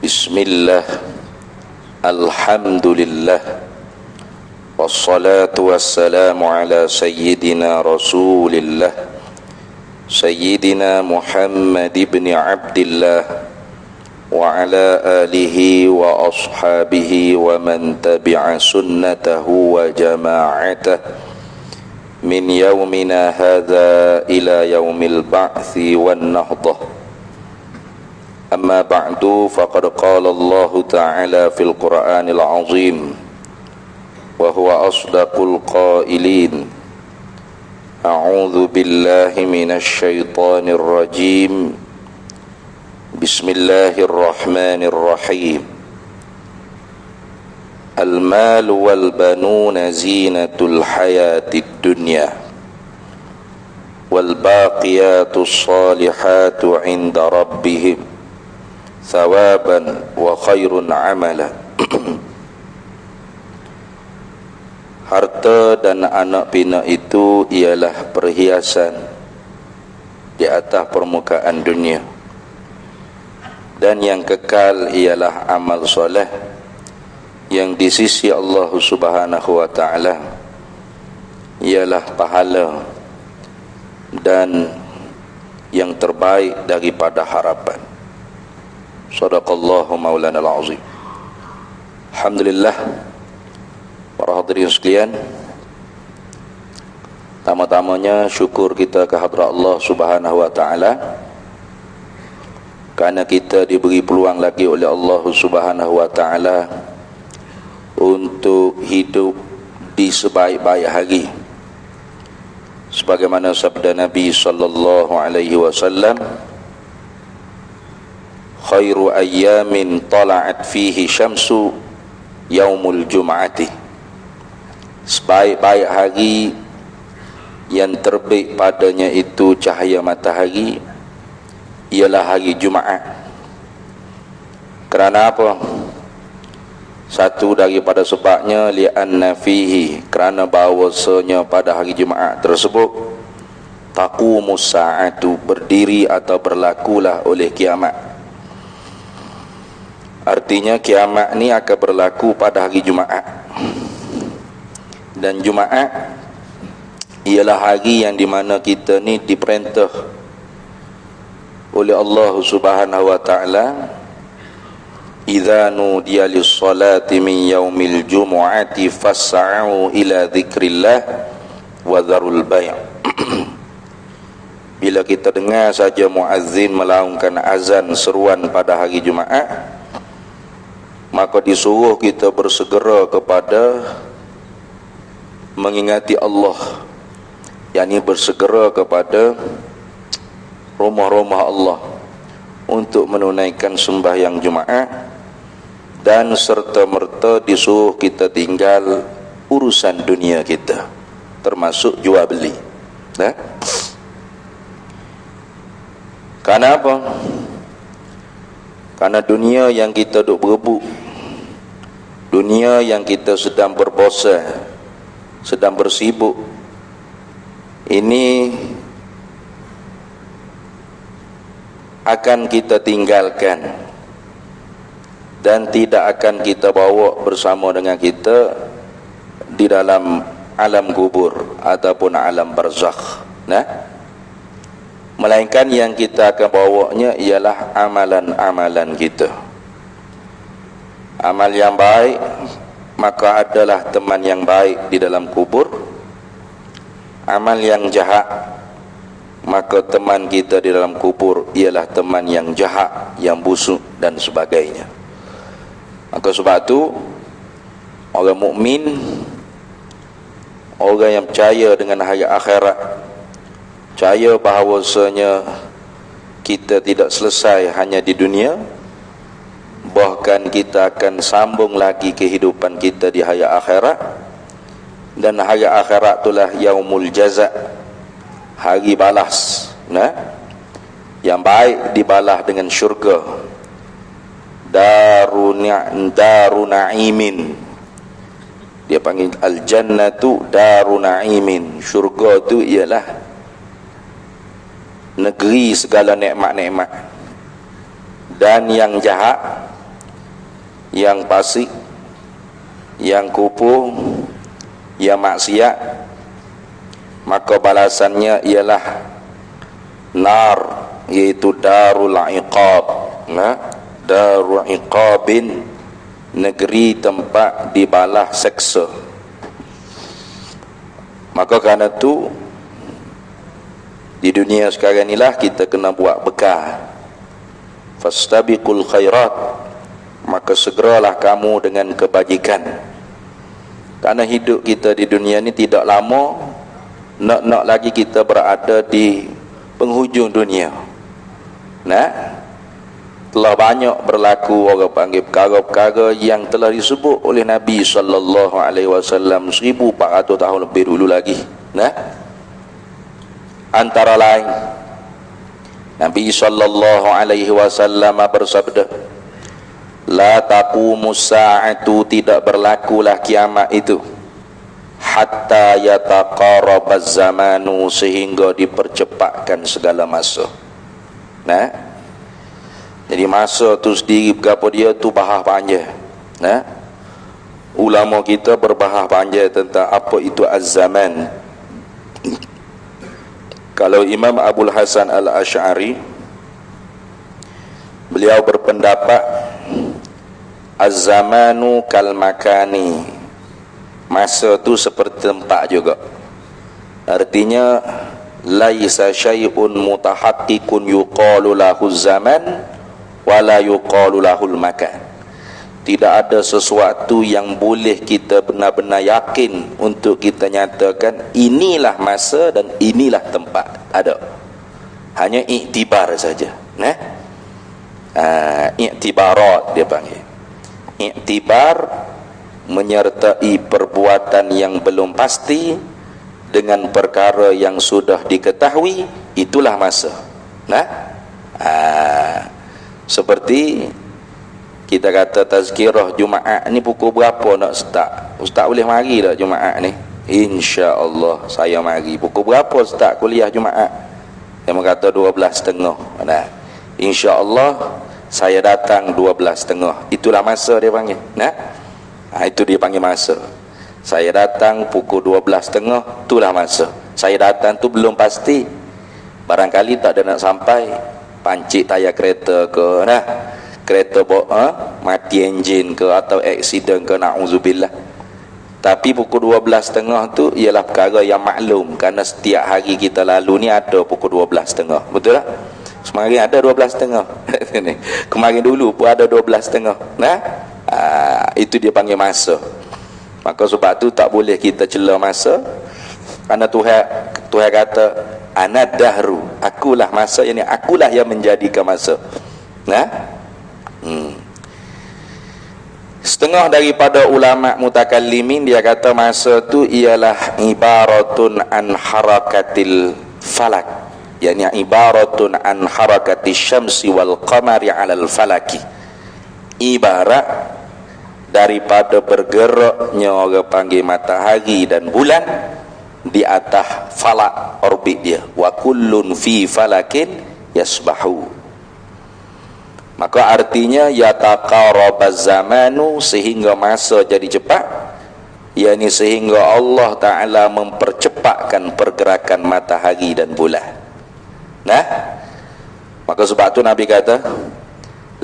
Bismillah, alhamdulillah, wassalatu wassalamu ala sayyidina rasulillah, sayyidina Muhammad ibn Abdillah, wa ala alihi wa ashabihi wa man tabi'a sunnatahu wa jama'atah min yawmina hadha ila yawmil ba'thi wan nahdah. Amma ba'du, faqad qala Allah ta'ala fil Qur'anil azim wa huwa asdaqul qailin. A'udzu billahi minasy syaithanir rajim. Bismillahirrahmanirrahim. Al-mal wal banuna zinatul hayatid dunya wal baqiyatus salihatu 'inda rabbihim thawaban wa khairun amala. Harta dan anak pinak itu ialah perhiasan di atas permukaan dunia, dan yang kekal ialah amal soleh yang di sisi Allah Subhanahu wa ta'ala ialah pahala dan yang terbaik daripada harapan. Sadaqallahu maulana al-azim. Alhamdulillah, para hadirin sekalian, pertama-tamanya syukur kita ke hadrat Allah Subhanahu wa ta'ala kerana kita diberi peluang lagi oleh Allah Subhanahu wa ta'ala untuk hidup di sebaik-baik hari, sebagaimana sabda Nabi sallallahu alaihi wasallam, khairu ayyamin tala'at fihi syamsu yaumul jum'ati. Sebaik-baik hari yang terbit padanya itu cahaya matahari ialah hari Jumaat. Kerana apa? Satu daripada sebabnya, li'anna fihi, kerana bahawasanya pada hari Jumaat tersebut taqumus sa'atu, berdiri atau berlakulah oleh kiamat. Artinya kiamat ni akan berlaku pada hari Jumaat. Dan Jumaat ialah hari yang di mana kita ni diperintah oleh Allah Subhanahu wa ta'ala, idza nudiya lis-salati min yaumil jumu'ati fas'au ila dzikrillah wa dzarul bai'. Bila kita dengar saja muazzin melaungkan azan seruan pada hari Jumaat, maka disuruh kita bersegera kepada mengingati Allah, yakni bersegera kepada rumah-rumah Allah untuk menunaikan sembahyang Jumaat, dan serta-merta disuruh kita tinggal urusan dunia kita, termasuk jual beli. Karena apa? Karena dunia yang kita duk berebut, dunia yang kita sedang berbosan, sedang bersibuk, ini akan kita tinggalkan dan tidak akan kita bawa bersama dengan kita di dalam alam kubur ataupun alam barzakh. Melainkan yang kita akan bawanya ialah amalan-amalan kita. Amal yang baik, maka adalah teman yang baik di dalam kubur. Amal yang jahat, maka teman kita di dalam kubur ialah teman yang jahat, yang busuk dan sebagainya. Maka sebab itu orang mukmin, orang yang percaya dengan hari akhirat, percaya bahawasanya kita tidak selesai hanya di dunia, bahkan kita akan sambung lagi kehidupan kita di hari akhirat. Dan hari akhirat itulah yaumul jaza, hari balas. Yang baik dibalas dengan syurga, daru na'imin. Dia panggil al-jannatu daru na'imin. Syurga itu ialah negeri segala nikmat-nikmat. Dan yang jahat, yang fasik, yang kufur, yang maksiat, maka balasannya ialah nar, iaitu darul iqab. Darul iqabin, negeri tempat dibalas seksa. Maka kerana itu di dunia sekarang inilah kita kena buat bekal. Fastabiqul khairat, maka segeralah kamu dengan kebajikan. Kerana hidup kita di dunia ni tidak lama, nak lagi kita berada di penghujung dunia. Telah banyak berlaku orang panggil perkara-perkara yang telah disebut oleh Nabi SAW 1400 tahun lebih dulu lagi. Antara lain, Nabi SAW bersabda, la taqumus sa'atu, tidak berlakulah kiamat itu, hatta yataqarabaz zamanu, sehingga dipercepatkan segala masa. Jadi masa tu sendiri berapa dia tu bahas panjang. Ulama kita berbahas panjang tentang apa itu az-zaman. Kalau Imam Abul Hasan Al-Asy'ari, beliau berpendapat az-zamanu kal makani, masa tu seperti tempat juga. Artinya laisa syai'un mutahaqqiqun yuqalu lahu zaman wala yuqalu lahul makan. Tidak ada sesuatu yang boleh kita benar-benar yakin untuk kita nyatakan inilah masa dan inilah tempat. Ada, hanya iktibar saja. Iktibarat dia panggil. Iktibar menyertai perbuatan yang belum pasti dengan perkara yang sudah diketahui, itulah masa. Seperti kita kata tazkirah Jumaat ni pukul berapa nak start? Ustaz boleh mari tak Jumaat ni? InsyaAllah saya mari. Pukul berapa start kuliah Jumaat? Dia kata 12.30. InsyaAllah saya datang 12.30. Itulah masa dia panggil. Itu dia panggil masa. Saya datang pukul 12.30, itulah masa. Saya datang tu belum pasti. Barangkali tak ada nak sampai, pancit tayar kereta ke, kereta mati enjin ke, atau aksiden ke, na'udzubillah. Tapi pukul 12.30 tu ialah perkara yang maklum, kerana setiap hari kita lalu ni ada pukul 12.30. Betul tak? Semarin ada 12.30. Kemarin dulu pun ada 12.30. Itu dia panggil masa. Maka sebab tu tak boleh kita cela masa, kerana Tuhan kata anad dahru, akulah masa, yakni akulah yang menjadikan masa. Setengah daripada ulama mutakallimin dia kata masa tu ialah ibaratun an harakatil falak, yakni ibaratun an harakatis syamsi wal qamari alal falaki, ibarat daripada bergeraknya orang panggil matahari dan bulan di atas falak orbit dia. Wa kullun fi falakin yasbahu. Maka artinya yataqarabaz zamanu, sehingga masa jadi cepat, yakni sehingga Allah Ta'ala mempercepatkan pergerakan matahari dan bulan. Maka sebab tu Nabi kata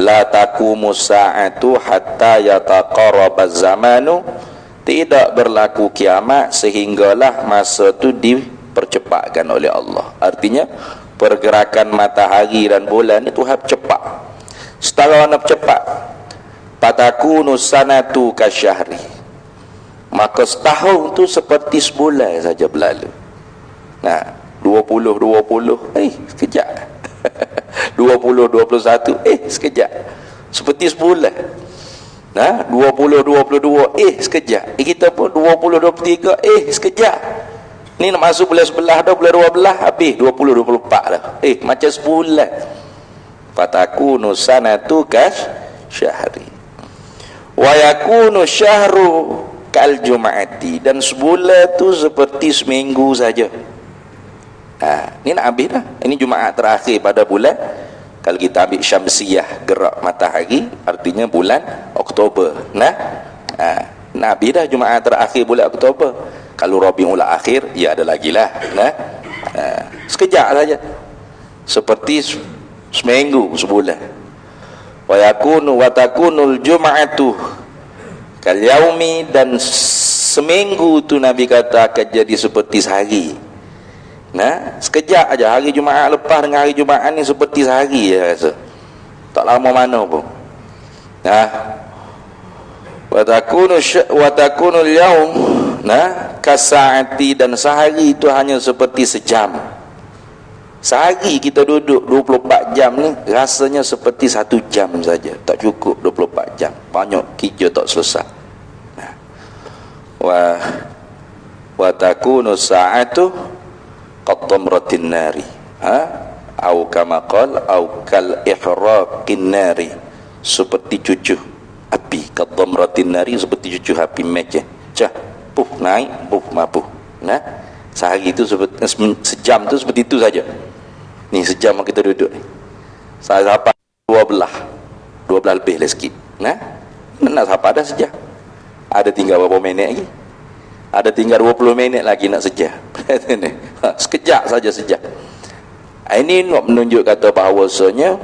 la taqumus sa'atu hatta yataqarabaz zamanu, tidak berlaku kiamat sehinggalah masa tu dipercepatkan oleh Allah. Artinya pergerakan matahari dan bulan itu cepat. Setelah nak cepat, fatakunu sanatu kasyahri, maka setahun tu seperti sebulan saja berlalu. Nah, 20 sekejap. 20 21 sekejap. Seperti sebulan. Nah, 20 22 sekejap. Kita pun 20 23 sekejap. Ni nak masuk bulan 11 dah, bulan 12 habis 20 24 dah. Macam sebulan. Fatakunu sanatu kasyahri. Wa yakunu syahru kal jum'ati, dan sebulan tu seperti seminggu saja. Ni nak habis dah. Ini Jumaat terakhir pada bulan. Kalau kita ambil syamsiyah, gerak matahari, artinya bulan Oktober. Nak habis dah Jumaat terakhir bulan Oktober. Kalau Rabiul Akhir, ya ada lagi lah. Sekejap saja. Seperti seminggu, sebulan. Wa yakunu wa takunul jum'atu kal yaumi, dan seminggu tu Nabi kata akan jadi seperti sehari. Nah, sekejap aja. Hari Jumaat lepas dengan hari Jumaat ni seperti sehari je rasa. Tak lama mana pun. Nah, wa takunul yaum, nah, kasaati, dan sehari itu hanya seperti sejam. Sehari kita duduk 24 jam ni rasanya seperti 1 jam saja. Tak cukup 24 jam. Banyak kerja tak selesai. Nah, wa takunu sa'atu qatamratin nari, au kama qala au kal ihraqin nari, seperti cucuh api. Qatamratin nari, seperti cucuh api meja. Puh naik, puh mapuh. Nah, sehari itu seperti, sejam tu seperti itu saja. Ni sejam kita duduk ni. Saya sampai 12 lebih lah sikit. Nah, nak sampai dah sejam. Ada tinggal berapa minit lagi? Ada tinggal 20 minit lagi nak sejam. Sekejap saja sejam. Ini nak menunjuk kata bahawasanya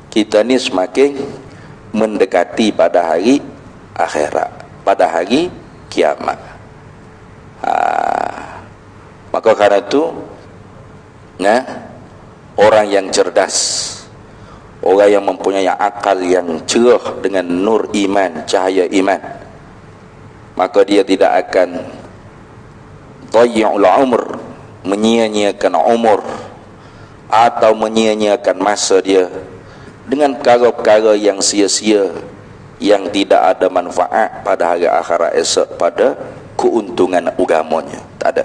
kita ni semakin mendekati pada hari akhirat, pada hari kiamat. Maka kerana itu, orang yang cerdas, orang yang mempunyai akal yang cerah dengan nur iman, cahaya iman, maka dia tidak akan dhayya'ul umur, menyia-nyiakan umur atau menyia-nyiakan masa dia dengan perkara-perkara yang sia-sia, yang tidak ada manfaat pada hari akhirat esok, pada keuntungan agamanya. Tak ada.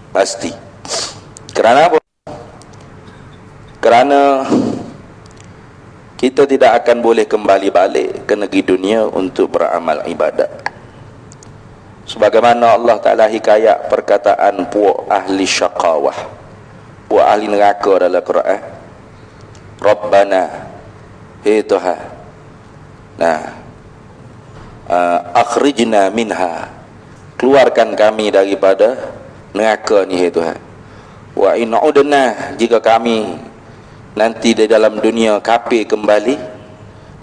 Pasti. Kerana apa? Kerana kita tidak akan boleh kembali balik ke negeri dunia untuk beramal ibadat. Sebagaimana Allah Ta'ala hikayat perkataan puak ahli syaqawah, puak ahli neraka dalam Quran. Rabbana, hei Tuhan, akhrijna minha, keluarkan kami daripada neraka ni, hei Tuhan. Wa in udna, jika kami nanti di dalam dunia kafir kembali,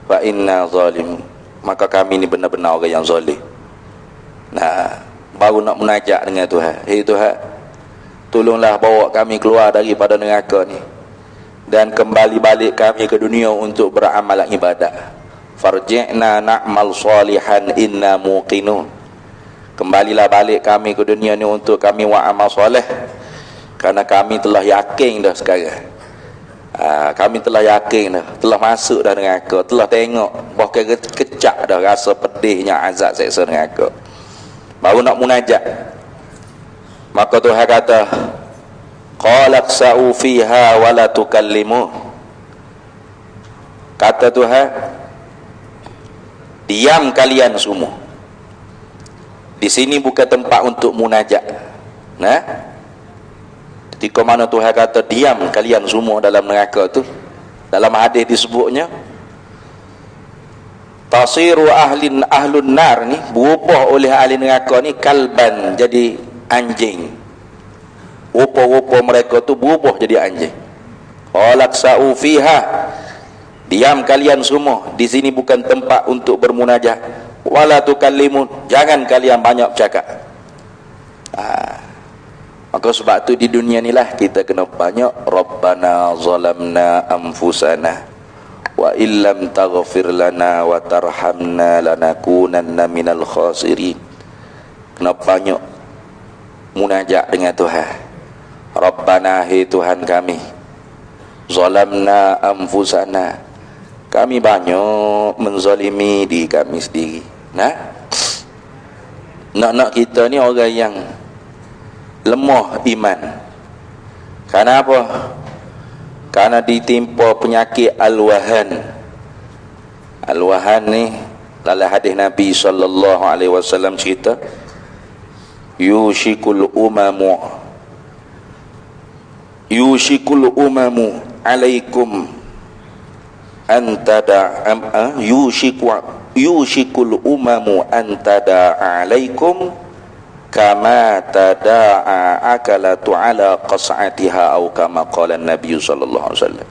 fa inna zalimun, maka kami ni benar-benar orang yang zalim. Nah, baru nak munajat dengan Tuhan. Hei Tuhan, tolonglah bawa kami keluar daripada neraka ni dan kembali balik kami ke dunia untuk beramal ibadat. Farji'na na'mal salihan inna muqinun, kembalilah balik kami ke dunia ni untuk kami buat amal soleh, kerana kami telah yakin dah sekarang. Kami telah yakin dah, telah masuk dah neraka, telah tengok bahkan kecak dah rasa pedihnya azab seksa neraka. Baru nak munajat, maka Tuhan kata, qala qsa'u fiha wa la tukallimun, kata Tuhan, diam kalian semua. Di sini bukan tempat untuk munajat. Ketika mana Tuhan kata diam kalian semua dalam neraka tu, dalam hadis disebutnya tasiru ahlun nar ni, berubah oleh ahli neraka ni kalban, jadi anjing. Rupa-rupa mereka tu berubah jadi anjing. Qalaqsa'u fiha, diam kalian semua. Di sini bukan tempat untuk bermunajat. Wala tukallimun, jangan kalian banyak bercakap. Maka sebab tu di dunia ni lah kita kena banyak Rabbana zalamna anfusana wa illam taghfir lana wa tarhamna lanakunanna minal khasirin. Kena banyak munajat dengan Tuhan. Rabbana, hai Tuhan kami, zalamna anfusana, kami banyak menzalimi diri kami sendiri. Nak kita ni orang yang lemah iman. Kenapa? Karena ditimpa penyakit al-wahan. Al-wahan ni dalam hadis Nabi SAW cerita, yushikul umamu alaikum antada yushikul umamu antada alaikum kama tada'a akalatu ala qas'atiha atau kama qala Nabi sallallahu alaihi wasallam.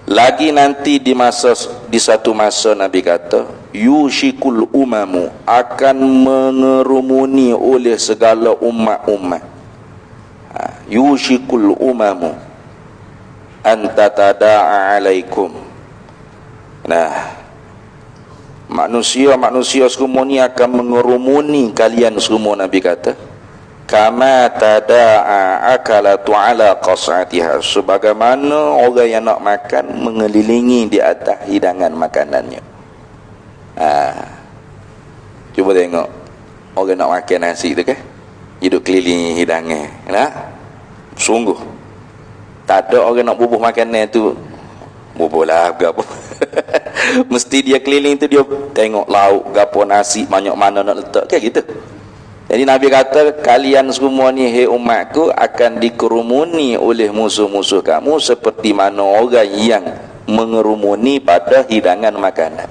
Lagi nanti di satu masa Nabi kata, yushikul umamu, akan mengerumuni oleh segala umat-umat. Yushikul umamu anta tada'a alaikum. Manusia semua ni akan mengerumuni kalian semua, Nabi kata, kama tada'a akalatu ala qas'atiha, sebagaimana orang yang nak makan mengelilingi di atas hidangan makanannya. Cuba tengok orang nak makan nasi tu kan, hidup keliling hidangan. Sungguh tak ada orang nak bubuh makanan tu bubuh lah apa. Mesti dia keliling tu, dia tengok lauk gapo, nasi banyak mana nak letak, kayak gitu. Jadi Nabi kata, kalian semua ni, hai umatku, akan dikerumuni oleh musuh-musuh kamu seperti mana orang yang mengerumuni pada hidangan makanan.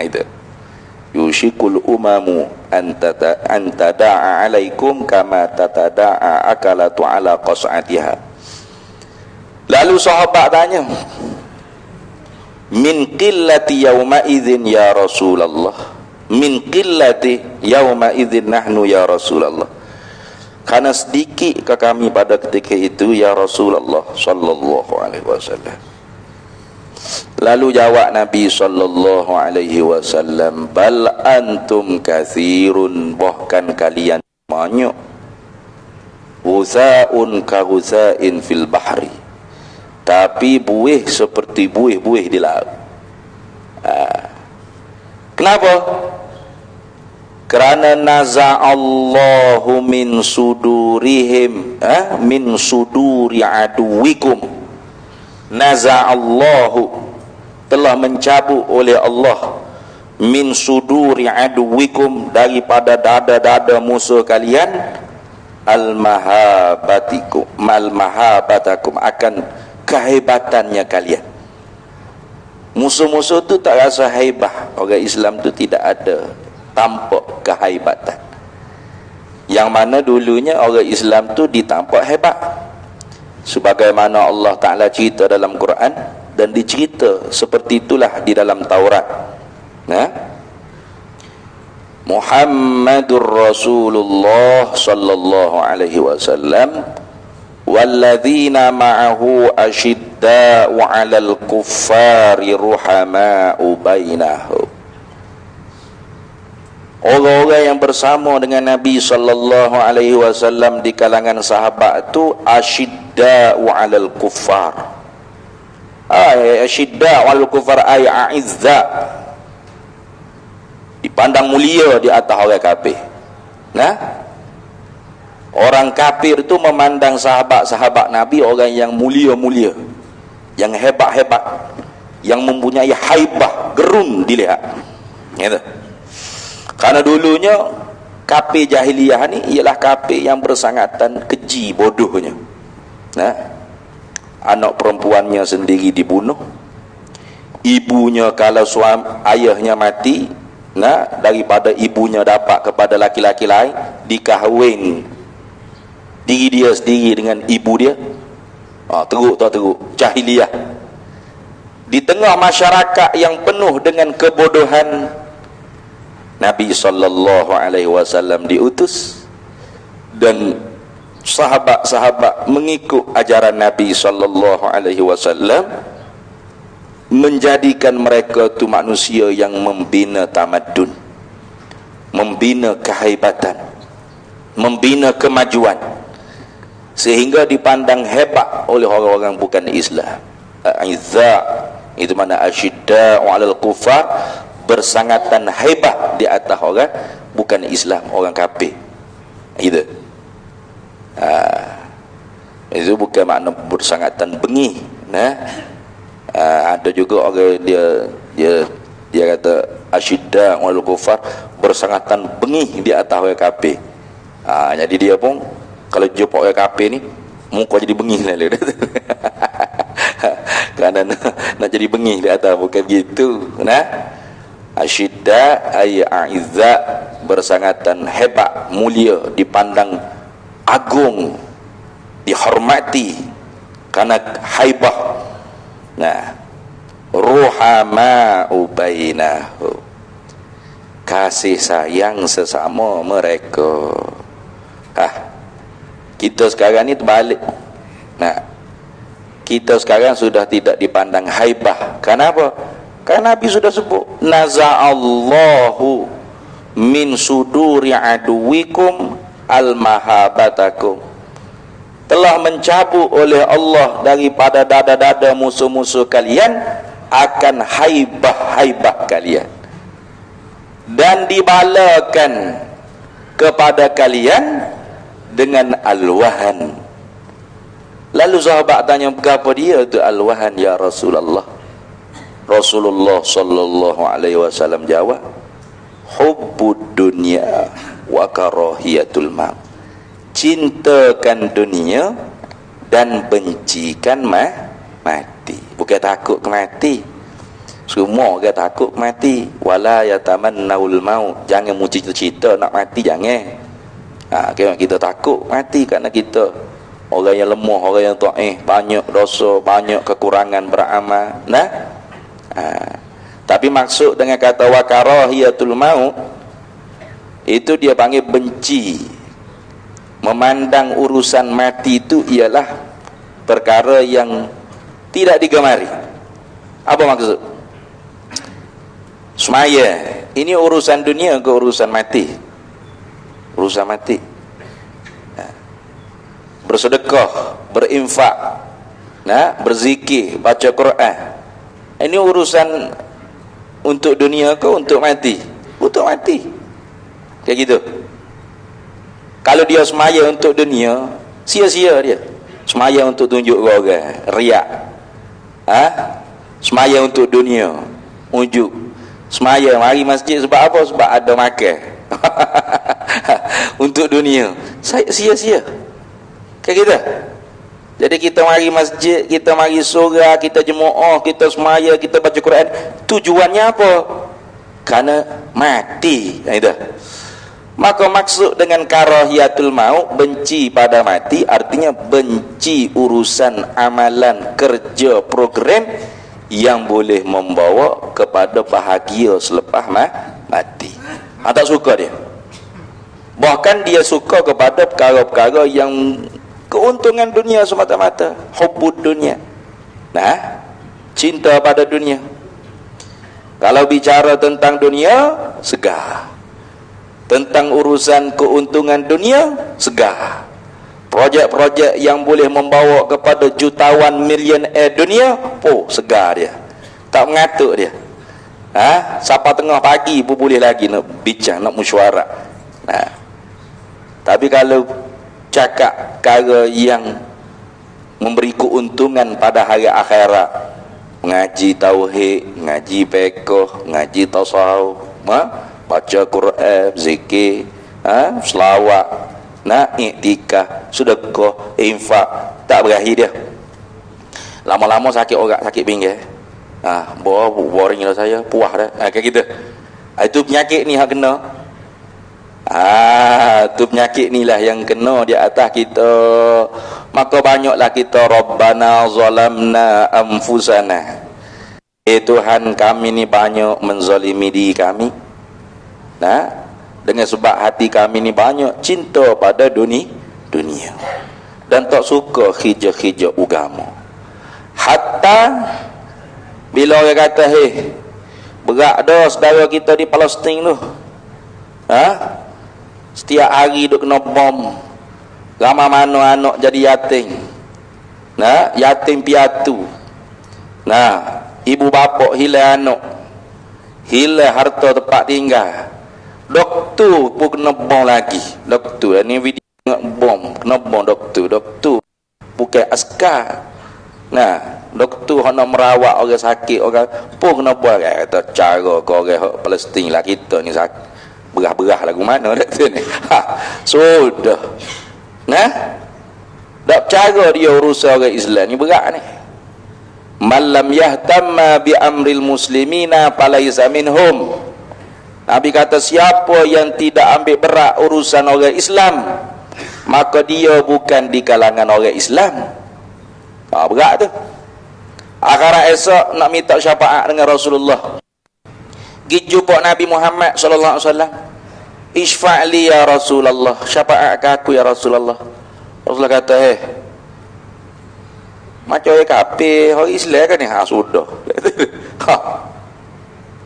Itu yushikul umamu antada'a alaikum kama tatada'a akalatu ala qas'atiha. Lalu sahabat tanya, min qillati yawma idzin ya Rasulullah, min qillati yawma idzin nahnu ya Rasulullah, karena sedikit ke kami pada ketika itu ya Rasulullah sallallahu alaihi wasallam. Lalu jawab Nabi sallallahu alaihi wasallam, bal antum katsirun, bahkan kalian banyak, ghusaun ka ghusain fil bahri, tapi buih seperti buih-buih di laut. Kenapa? Kerana naza'allahu min sudurihim, min suduri aduwikum. Naza'allahu, telah mencabut oleh Allah, min suduri aduwikum, daripada dada-dada musuh kalian, al-mahabatikum, mal-mahabatakum, akan kehebatannya kalian. Musuh-musuh tu tak rasa haibah. Orang Islam tu tidak ada tampak kehaibatan. Yang mana dulunya orang Islam tu ditampak hebat, sebagaimana Allah Ta'ala cerita dalam Quran, dan dicerita seperti itulah di dalam Taurat. Muhammadur Rasulullah sallallahu alaihi wasallam walladzina ma'ahu asyidda'u 'alal kuffari ruhama'u bainahum. Orang-orang yang bersama dengan Nabi sallallahu alaihi wasallam di kalangan sahabat itu asyidda'u 'alal kuffar. Asyidda'u 'alal kuffar ay a'izza, dipandang mulia di atas orang kafir. Orang kafir itu memandang sahabat-sahabat Nabi orang yang mulia-mulia, yang hebat-hebat, yang mempunyai haibah, gerun dilihat. Gitu. Karena dulunya kafir jahiliyah ni ialah kafir yang bersangatan keji bodohnya. Anak perempuannya sendiri dibunuh, ibunya kalau ayahnya mati, daripada ibunya dapat kepada laki-laki lain, dikahwin diri dia sendiri dengan ibu dia. Teruk jahiliyah. Di tengah masyarakat yang penuh dengan kebodohan, Nabi sallallahu alaihi wasallam diutus dan sahabat-sahabat mengikut ajaran Nabi sallallahu alaihi wasallam, menjadikan mereka tu manusia yang membina tamadun, membina kehaibatan, membina kemajuan, sehingga dipandang hebat oleh orang-orang bukan Islam. Izza itu mana asyidda 'alal kufar, bersangatan hebat di atas orang bukan Islam, orang kafir. Itu itu bukan makna bersangatan bengih. Ada juga orang dia kata asyidda 'alal kufar, bersangatan bengih di atas orang kafir. Jadi dia pun kalau jumpa orang kafir ni muka jadi bengih lah. Kerana nak jadi bengih di atas, bukan begitu. Asyidda ay a'izza, bersangatan hebat, mulia, dipandang agung, dihormati karena haibah. Ruhama'u bainahu, kasih sayang sesama mereka. Kita sekarang ni terbalik. Kita sekarang sudah tidak dipandang haibah. Kenapa? Karena Nabi sudah sebut, naza'allahu min suduri aduwikum al-mahabatakum, telah mencabut oleh Allah daripada dada-dada musuh-musuh kalian akan haibah-haibah kalian, dan dibalakan kepada kalian dengan al-wahan. Lalu sahabat tanya, berapa dia tu al-wahan ya Rasulullah? Rasulullah sallallahu alaihi wasallam jawab, hubbud dunya wa karahiyatul maut, cintakan dunia dan bencikan mati. Bukan takut ke mati. Semua orang takut ke mati. Wala yatamannaul maut, jangan mu cita-cita nak mati, jangan. Kita takut mati kerana kita orang yang lemah, orang yang taif, banyak dosa, banyak kekurangan beramal. Tapi maksud dengan kata wa karahiyatul maut, itu dia panggil benci, memandang urusan mati itu ialah perkara yang tidak digemari. Apa maksud? Semaya ini urusan dunia ke urusan mati? Urusan mati. Bersedekah, berinfak, berzikir, baca Quran, ini urusan untuk dunia ke untuk mati? Untuk mati. Kayak gitu. Kalau dia semaya untuk dunia, sia-sia dia. Semaya untuk tunjuk orang, riak. Semaya untuk dunia, ujuk. Semaya mari masjid sebab apa? Sebab ada makan. Untuk dunia, saya sia-sia. Kayak gitu. Jadi kita mari masjid, kita mari surah, kita jemaah, kita semaya, kita baca Quran, tujuannya apa? Karena mati. Gitu. Maka maksud dengan karahiyatul maut, benci pada mati, artinya benci urusan amalan, kerja, program yang boleh membawa kepada bahagia selepas mati. Tak suka dia. Bahkan dia suka kepada perkara-perkara yang keuntungan dunia semata-mata, hubbud dunia. Cinta pada dunia. Kalau bicara tentang dunia, segar. Tentang urusan keuntungan dunia, segar. Projek-projek yang boleh membawa kepada jutawan milioner dunia, segar dia. Tak mengatuk dia. Sampai tengah pagi pun boleh lagi nak bincang, nak mesyuarat. Tapi kalau cakap perkara yang memberi keuntungan pada hari akhirat, ngaji tauhid, ngaji fiqh, ngaji tasawuf, baca Quran, zikir, selawat, iktikaf, sedekah, infak, tak berakhir dia. Lama-lama sakit orang, sakit pinggir. Boring lah saya, puas dah. Kayak gitu. Itu penyakit ni hak kena. Tu penyakit ni lah yang kena di atas kita. Maka banyaklah kita Rabbana zalamna anfusana, Tuhan kami ni banyak menzalimi diri kami. Dengan sebab hati kami ni banyak cinta pada dunia, dunia. Dan tak suka khija-khija agama. Hatta bila orang kata, berat dah saudara kita di Palestin tu. Setiap hari duk kena bom. Ramai mana anak jadi yatim. Yatim piatu. Ibu bapa hilang anak. Hilang harta tempat tinggal. Doktor pun kena bom lagi. Doktor ni video bom, kena bom doktor. Doktor bukan askar. Doktor nak merawat orang sakit, orang pun kena buat kata cara ke orang Palestin lah kita ni sakit. Berah-berah lagu mana doktor ni. Sudah. Tak cara dia urusan orang Islam ni berat ni. Malam yahtamma bi amril muslimina falaysa minhum. Nabi kata siapa yang tidak ambil berat urusan orang Islam, maka dia bukan di kalangan orang Islam. Berat tu. Akhirat esok nak minta syafaat dengan Rasulullah. Pergi jumpa Nabi Muhammad sallallahu alaihi wasallam. Isfa'li ya Rasulullah, syafaat ke aku ya Rasulullah. Rasulullah kata, macam orang kafir, orang Islam kan ni? Sudah.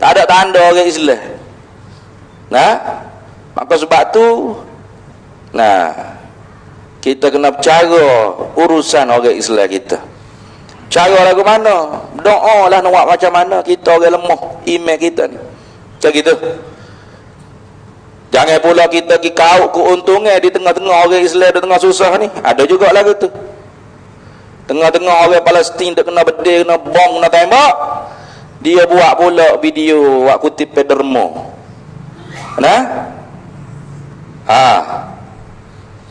Tak ada tanda orang Islam. Maka sebab tu, kita kena bercara urusan orang Islam kita. Cara lagu mana? Doa lah nak buat macam mana. Kita orang lemah iman kita ni. Macam gitu. Jangan pula kita pergi kaut keuntungan di tengah-tengah orang Islam, di tengah susah ni. Ada juga lagu tu. Tengah-tengah orang Palestin tak kena bedil, kena bom, kena tembak. Dia buat pula video buat kutip pedermo.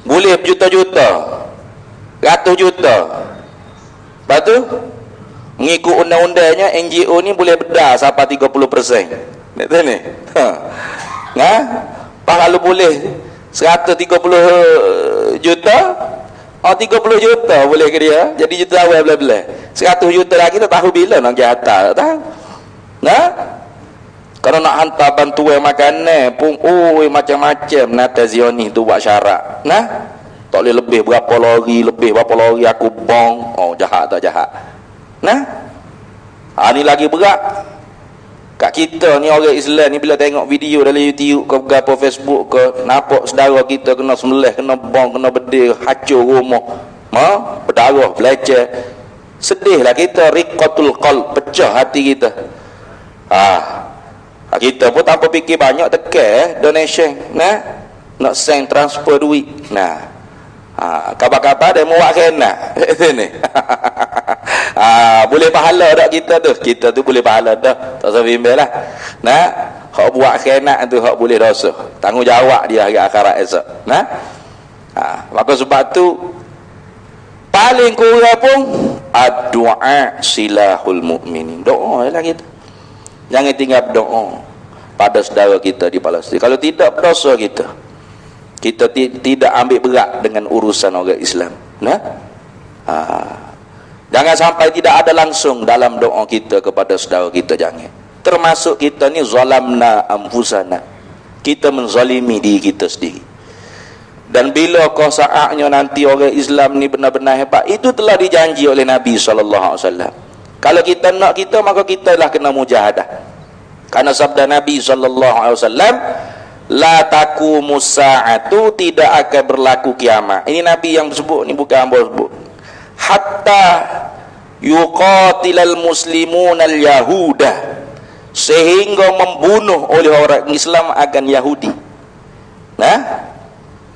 Boleh berjuta-juta, ratus juta. Lepas tu mengikut undang-undangnya NGO ni boleh bedar sampai 30%. Betul ni? Kalau boleh 130 juta, 30 juta boleh ke dia? Jadi juta awal belah-belah. 100 juta lagi tak tahu bila nak pergi atas, tak tahu. Kalau nak hantar bantuan makanan pun macam-macam nata Zionis tu buat syarat. Tak boleh lebih berapa lori aku bong. Jahat tak jahat. Ni lagi berat. Kat kita ni orang Islam ni bila tengok video dalam YouTube ke berapa Facebook ke, nampak saudara kita kena sembelih, kena bom, kena bedil, hancur rumah, berdarah, beleceh. Sedihlah kita, riqatul qalb, pecah hati kita. Kita pun tanpa fikir banyak tekan donation, nak send transfer duit. Kabar-kabar dia muak kena ni. Boleh pahala tak kita tu? Kita tu boleh pahala dah. Tak usah bimbang lah. Hak buat kena tu hak boleh dosa. Tanggungjawab dia hari akhirat esok. Maka sebab tu paling kurang pun ad-du'a silahul mu'minin. Doa lah kita. Jangan tinggal berdoa pada saudara kita di Palestin. Kalau tidak, berdosa kita. Kita tidak ambil berat dengan urusan orang Islam. Jangan sampai tidak ada langsung dalam doa kita kepada saudara kita, jangan. Termasuk kita ni zalamna anfusana. Kita menzalimi diri kita sendiri. Dan bila kau saatnya nanti orang Islam ni benar-benar hebat, itu telah dijanji oleh Nabi SAW. Kalau kita nak kita, maka kita lah kena mujahadah. Karena sabda Nabi SAW, la taqumus sa'atu, tidak akan berlaku kiamat. Ini Nabi yang sebut, ni bukan hamba sebut. Hatta yuqatilal muslimun al-yahudah, sehingga membunuh oleh orang Islam akan Yahudi.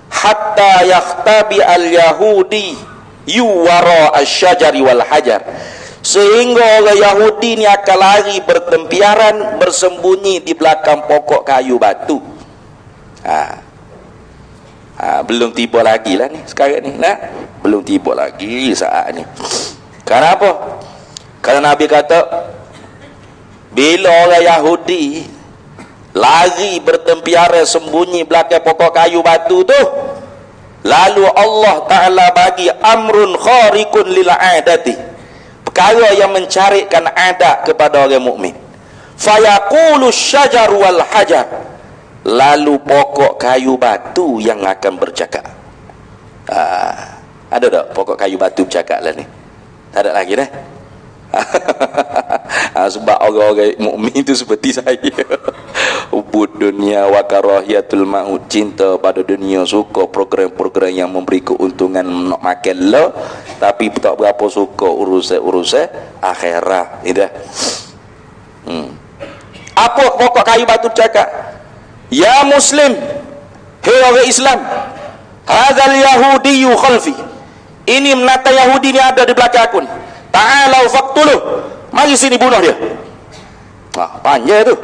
Hatta yakhtabi al-yahudi yuwara asyajari wal hajar, sehingga orang Yahudi ni akan lari bertempiaran, bersembunyi di belakang pokok kayu batu. Belum tiba lagi lah ni sekarang ni. Belum tiba lagi saat ni. Kenapa? Kerana Nabi kata, bila orang Yahudi lari bertempiaran sembunyi belakang pokok kayu batu tu, lalu Allah Ta'ala bagi amrun khariqun lil adati, perkara yang mencarikan adat kepada orang mukmin. Fayaqulu syajar wal hajar, lalu pokok kayu batu yang akan bercakap. Ada tak pokok kayu batu bercakap lah ni? Tak ada lagi dah. Sebab orang-orang mukmin itu seperti saya. Ubud dunia wa karahiyatul maut, cinta pada dunia, suka program-program yang memberi keuntungan nak makan lo, tapi tak berapa suka urusan akhirat. Ida. Apa pokok kayu batu bercakap? Ya muslim, hei orang Islam, hadzal yahudiyyu khalfi. Ini menata Yahudi ni ada di belakang aku ni. Ta'alau faqtuluh. Mari sini bunuh dia. Panjang tu.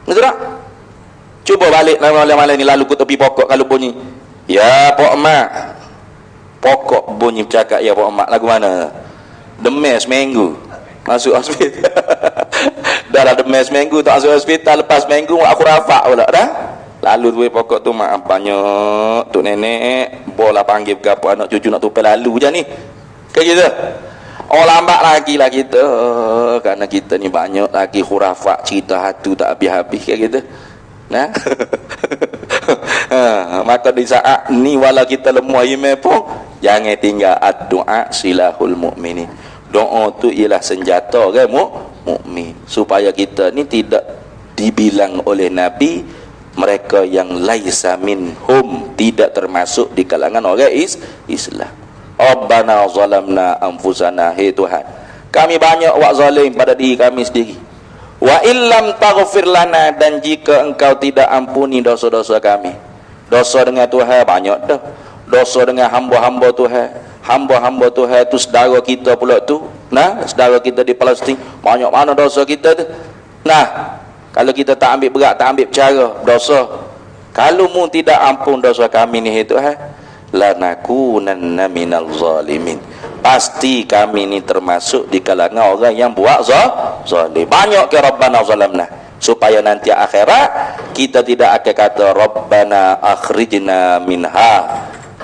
Betul tak? Cuba balik malam-malam ni lalu ke tepi pokok kalau bunyi. Ya Pak Mak. Pokok bunyi bercakap ya Pak Mak. Lagu mana? Demes minggu. Masuk hospital. Dah lah demes minggu tak masuk hospital, lepas minggu aku rafak pula dah. Lalu tu pokok tu maaf banyak tok nenek bola panggil ke apa anak cucu nak tupel lalu je ni. Kayak gitu. Oh lambat lagi lah kita, karena kita ni banyak lagi khurafat cerita hatu tak habis-habis kayak gitu. Nah. Maka di saat ni walau kita lemah iman pun jangan tinggal doa silahul mukminin. Doa tu ialah senjata kan mukmin, supaya kita ni tidak dibilang oleh Nabi mereka yang laisa minhum, tidak termasuk di kalangan orang Islam. Rabbana zalamna anfusana, hai Tuhan, kami banyak buat zalim pada diri kami sendiri. Wa illam taghfir lana, dan jika engkau tidak ampuni dosa-dosa kami. Dosa dengan Tuhan banyak dah. Dosa dengan hamba-hamba Tuhan. Hamba-hamba Tuhan tu saudara kita pula tu. Nah, saudara kita di Palestin, banyak mana dosa kita tu. Nah, kalau kita tak ambil berat, tak ambil cara dosa, kalau mu tidak ampun dosa kami ni Tuhan, lanakunanna minal zalimin, pasti kami ni termasuk di kalangan orang yang buat zalim. Banyak ke Rabbana zalamna, supaya nanti akhirat kita tidak akan kata Rabbana akhrijna minha.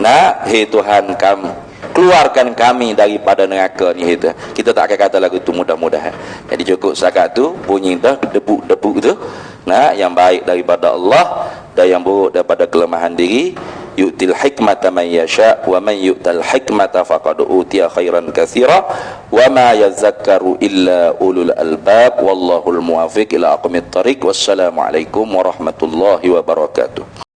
Nah, hei Tuhan kami, keluarkan kami daripada neraka ni. Kita tak akan kata lagu tu mudah-mudahan. Jadi cukup setakat tu bunyi dah debuk-debuk tu. Nah, yang baik daripada Allah dan yang buruk daripada kelemahan diri. Yu'til hikmata man yasha wa man yu'tal hikmata faqad utiya khairan katsira wa ma yadhakkaru illa ulul albab wallahul muwaffiq ila aqwamit thariq. Wassalamu alaikum warahmatullahi wabarakatuh.